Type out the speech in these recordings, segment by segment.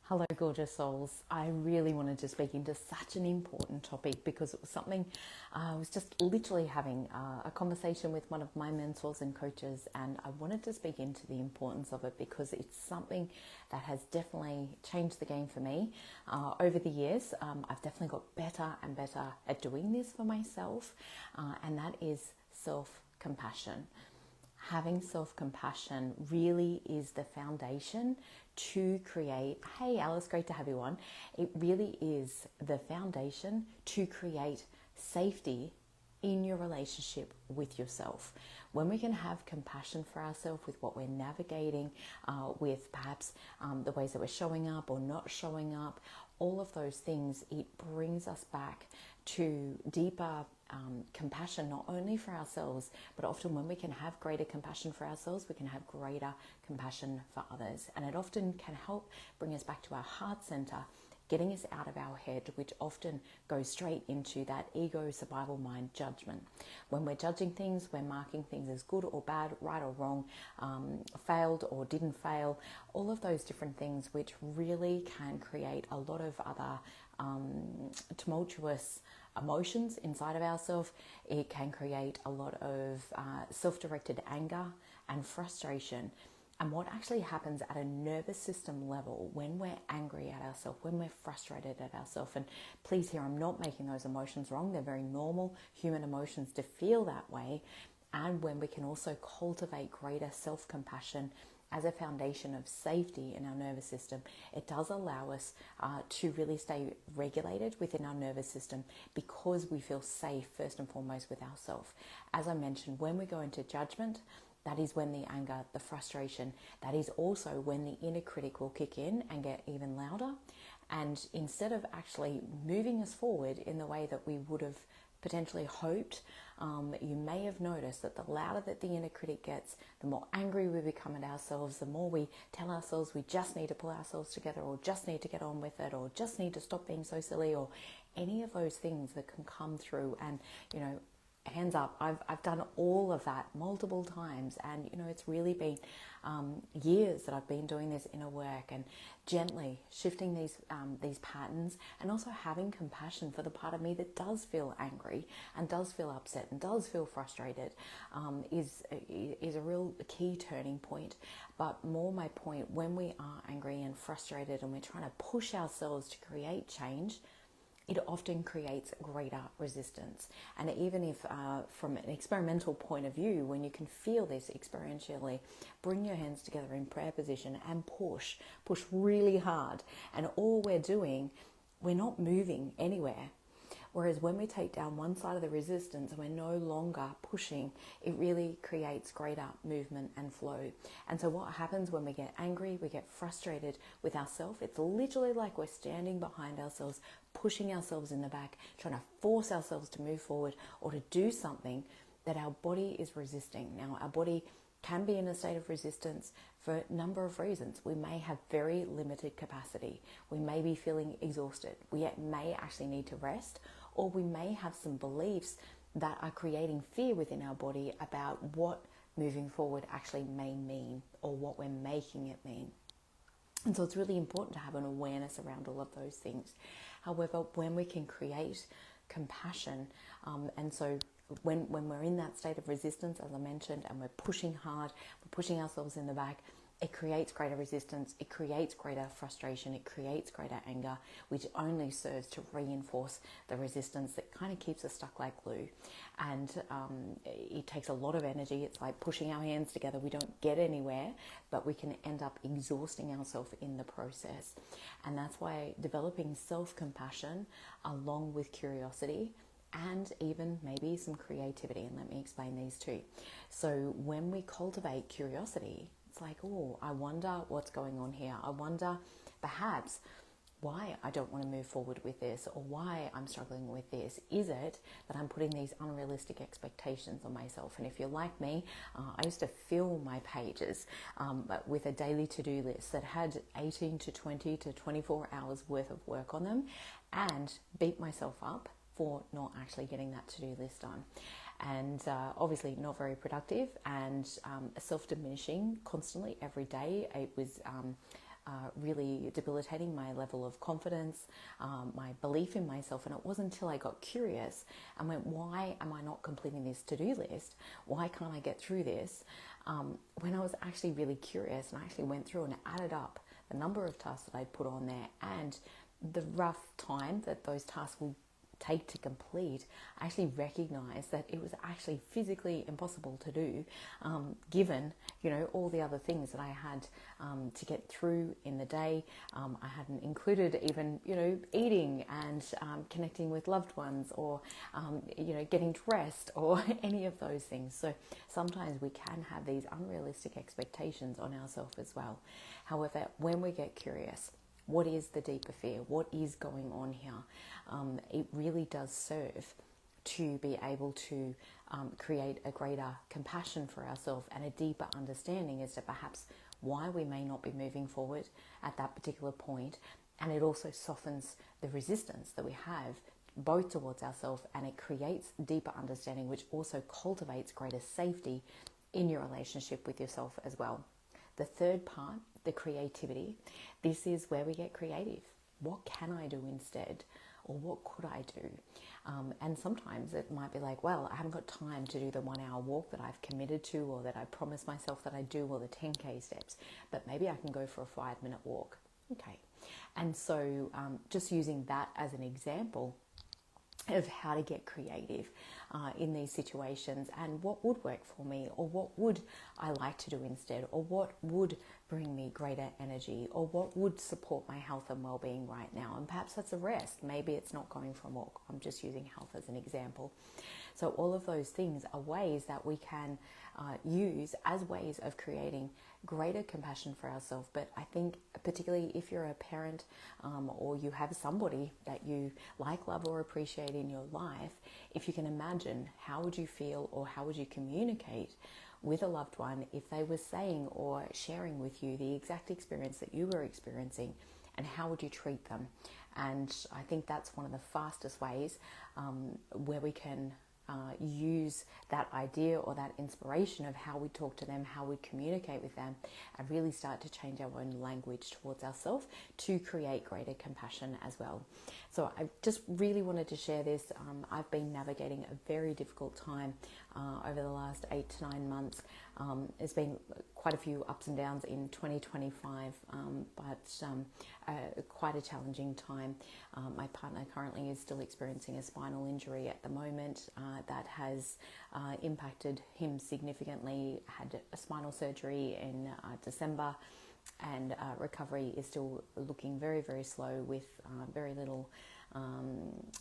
Hello, gorgeous souls. I really wanted to speak into such an important topic because it was something I was just literally having a conversation with one of my mentors and coaches, and I wanted to speak into the importance of it because it's something that has definitely changed the game for me over the years. I've definitely got better and better at doing this for myself, and that is self-compassion. Having self-compassion really is the foundation to create, hey Alice, great to have you on. It really is the foundation to create safety in your relationship with yourself. When we can have compassion for ourselves with what we're navigating, with perhaps the ways that we're showing up or not showing up, all of those things, it brings us back to deeper compassion, not only for ourselves, but often when we can have greater compassion for ourselves, we can have greater compassion for others. And it often can help bring us back to our heart center, getting us out of our head, which often goes straight into that ego survival mind judgment. When we're judging things, we're marking things as good or bad, right or wrong, failed or didn't fail, all of those different things, which really can create a lot of other tumultuous emotions inside of ourselves. It can create a lot of self-directed anger and frustration. And what actually happens at a nervous system level when we're angry at ourselves, when we're frustrated at ourselves, and please hear, I'm not making those emotions wrong. They're very normal human emotions to feel that way. And when we can also cultivate greater self-compassion as a foundation of safety in our nervous system, it does allow us to really stay regulated within our nervous system because we feel safe first and foremost with ourselves. As I mentioned, when we go into judgment, that is when the anger, the frustration, that is also when the inner critic will kick in and get even louder. And instead of actually moving us forward in the way that we would have potentially hoped, you may have noticed that the louder that the inner critic gets, the more angry we become at ourselves, the more we tell ourselves we just need to pull ourselves together, or just need to get on with it, or just need to stop being so silly, or any of those things that can come through. And, hands up, I've done all of that multiple times, and it's really been years that I've been doing this inner work and gently shifting these patterns, and also having compassion for the part of me that does feel angry and does feel upset and does feel frustrated, is a real key turning point. But more my point, when we are angry and frustrated and we're trying to push ourselves to create change, it often creates greater resistance. And even if from an experimental point of view, when you can feel this experientially, bring your hands together in prayer position and push really hard. And all we're doing, we're not moving anywhere. Whereas when we take down one side of the resistance and we're no longer pushing, it really creates greater movement and flow. And so what happens when we get angry, we get frustrated with ourselves, it's literally like we're standing behind ourselves, pushing ourselves in the back, trying to force ourselves to move forward or to do something that our body is resisting. Now, our body can be in a state of resistance for a number of reasons. We may have very limited capacity. We may be feeling exhausted. We may actually need to rest, or we may have some beliefs that are creating fear within our body about what moving forward actually may mean, or what we're making it mean. And so it's really important to have an awareness around all of those things. However, when we can create compassion, and so when we're in that state of resistance, as I mentioned, and we're pushing hard, we're pushing ourselves in the back, it creates greater resistance, it creates greater frustration, it creates greater anger, which only serves to reinforce the resistance that kind of keeps us stuck like glue. And it takes a lot of energy. It's like pushing our hands together. We don't get anywhere, but we can end up exhausting ourselves in the process. And that's why developing self-compassion along with curiosity and even maybe some creativity, and let me explain these two. So when we cultivate curiosity, it's like, oh, I wonder what's going on here. I wonder perhaps why I don't want to move forward with this, or why I'm struggling with this. Is it that I'm putting these unrealistic expectations on myself? And if you're like me, I used to fill my pages with a daily to-do list that had 18 to 20 to 24 hours worth of work on them, and beat myself up for not actually getting that to-do list done. And obviously not very productive, and self-diminishing constantly every day. It was really debilitating my level of confidence, my belief in myself. And it wasn't until I got curious and went, why am I not completing this to-do list? Why can't I get through this? When I was actually really curious and I actually went through and added up the number of tasks that I'd put on there and the rough time that those tasks will take to complete, I actually recognized that it was actually physically impossible to do, given, all the other things that I had to get through in the day. I hadn't included even, eating and connecting with loved ones or, getting dressed or any of those things. So sometimes we can have these unrealistic expectations on ourselves as well. However, when we get curious, what is the deeper fear? What is going on here? It really does serve to be able to create a greater compassion for ourselves and a deeper understanding as to perhaps why we may not be moving forward at that particular point. And it also softens the resistance that we have both towards ourselves, and it creates deeper understanding, which also cultivates greater safety in your relationship with yourself as well. The third part, the creativity, this is where we get creative. What can I do instead? Or what could I do? And sometimes it might be like, well, I haven't got time to do the 1 hour walk that I've committed to or that I promised myself that I do, or the 10K steps, but maybe I can go for a 5-minute walk. Okay. And so just using that as an example of how to get creative in these situations, and what would work for me, or what would I like to do instead, or what would bring me greater energy, or what would support my health and well-being right now. And perhaps that's a rest. Maybe it's not going for a walk. I'm just using health as an example. So all of those things are ways that we can use as ways of creating greater compassion for ourselves. But I think particularly if you're a parent or you have somebody that you like, love, or appreciate in your life, if you can imagine, how would you feel or how would you communicate with a loved one if they were saying or sharing with you the exact experience that you were experiencing, and how would you treat them? And I think that's one of the fastest ways where we can use that idea or that inspiration of how we talk to them, how we communicate with them, and really start to change our own language towards ourselves to create greater compassion as well. So I just really wanted to share this. I've been navigating a very difficult time over the last 8 to 9 months. There's been quite a few ups and downs in 2025, but quite a challenging time. My partner currently is still experiencing a spinal injury at the moment that has impacted him significantly. Had a spinal surgery in December, and recovery is still looking very, very slow, with very little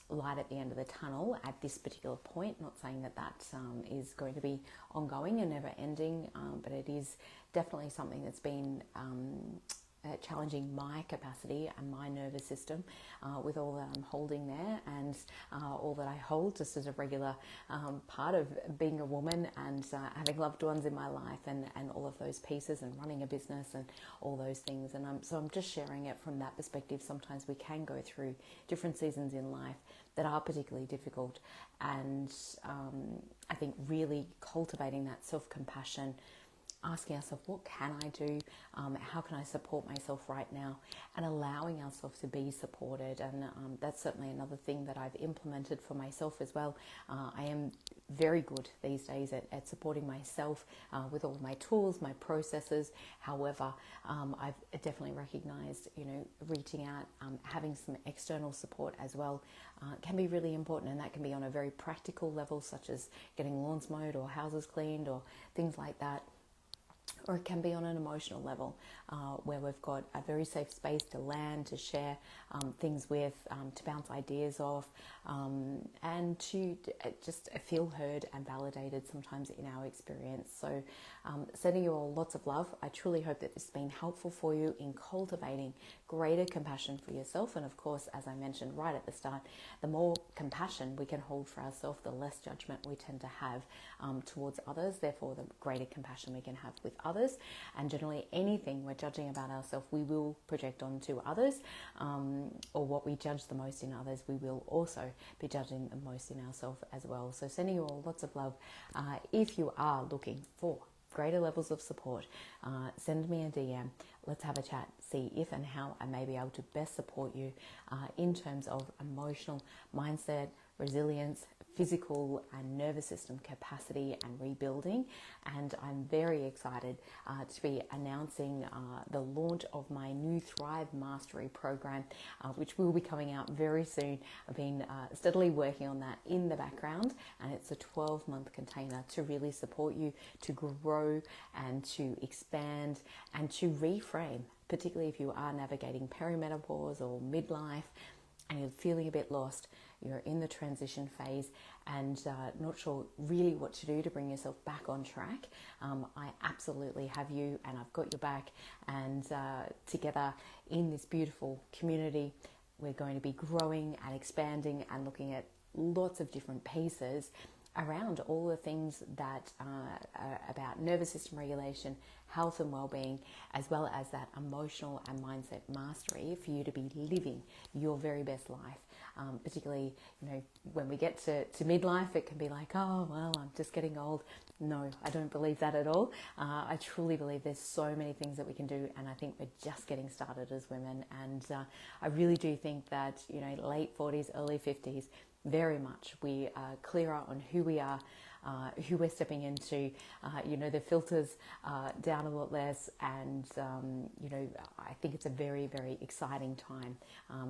light at the end of the tunnel at this particular point. Not saying that is going to be ongoing and never ending, but it is definitely something that's been challenging my capacity and my nervous system with all that I'm holding there, and all that I hold just as a regular part of being a woman and having loved ones in my life, and all of those pieces, and running a business and all those things. And so I'm just sharing it from that perspective. Sometimes we can go through different seasons in life that are particularly difficult, and I think really cultivating that self-compassion, asking ourselves, what can I do? How can I support myself right now? And allowing ourselves to be supported. And that's certainly another thing that I've implemented for myself as well. I am very good these days at supporting myself with all my tools, my processes. However, I've definitely recognized, reaching out, having some external support as well can be really important. And that can be on a very practical level, such as getting lawns mowed or houses cleaned or things like that. Or it can be on an emotional level, where we've got a very safe space to land, to share things with, to bounce ideas off, and to just feel heard and validated sometimes in our experience. So sending you all lots of love. I truly hope that this has been helpful for you in cultivating greater compassion for yourself. And of course, as I mentioned right at the start, the more compassion we can hold for ourselves, the less judgment we tend to have towards others. Therefore, the greater compassion we can have with others. And generally, anything we're judging about ourselves, we will project onto others, or what we judge the most in others, we will also be judging the most in ourselves as well. So sending you all lots of love. If you are looking for greater levels of support, send me a DM let's have a chat, see if and how I may be able to best support you in terms of emotional mindset, resilience, physical and nervous system capacity and rebuilding. And I'm very excited to be announcing the launch of my new Thrive Mastery program, which will be coming out very soon. I've been steadily working on that in the background, and it's a 12-month container to really support you to grow and to expand and to reframe, particularly if you are navigating perimenopause or midlife and you're feeling a bit lost, you're in the transition phase and not sure really what to do to bring yourself back on track. I absolutely have you, and I've got your back, and together in this beautiful community, we're going to be growing and expanding and looking at lots of different pieces around all the things that are about nervous system regulation, health and well-being, as well as that emotional and mindset mastery for you to be living your very best life. Particularly, when we get to midlife, it can be like, oh, well, I'm just getting old. No, I don't believe that at all. I truly believe there's so many things that we can do, and I think we're just getting started as women. And I really do think that, late 40s, early 50s, very much we are clearer on who we are, who we're stepping into, the filters down a lot less, and I think it's a very, very exciting time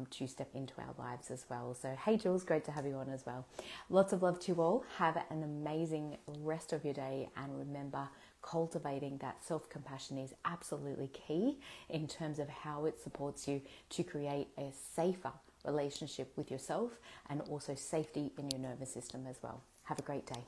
to step into our lives as well. So hey Jules, great to have you on as well. Lots of love to you all. Have an amazing rest of your day, and remember, cultivating that self-compassion is absolutely key in terms of how it supports you to create a safer relationship with yourself and also safety in your nervous system as well. Have a great day.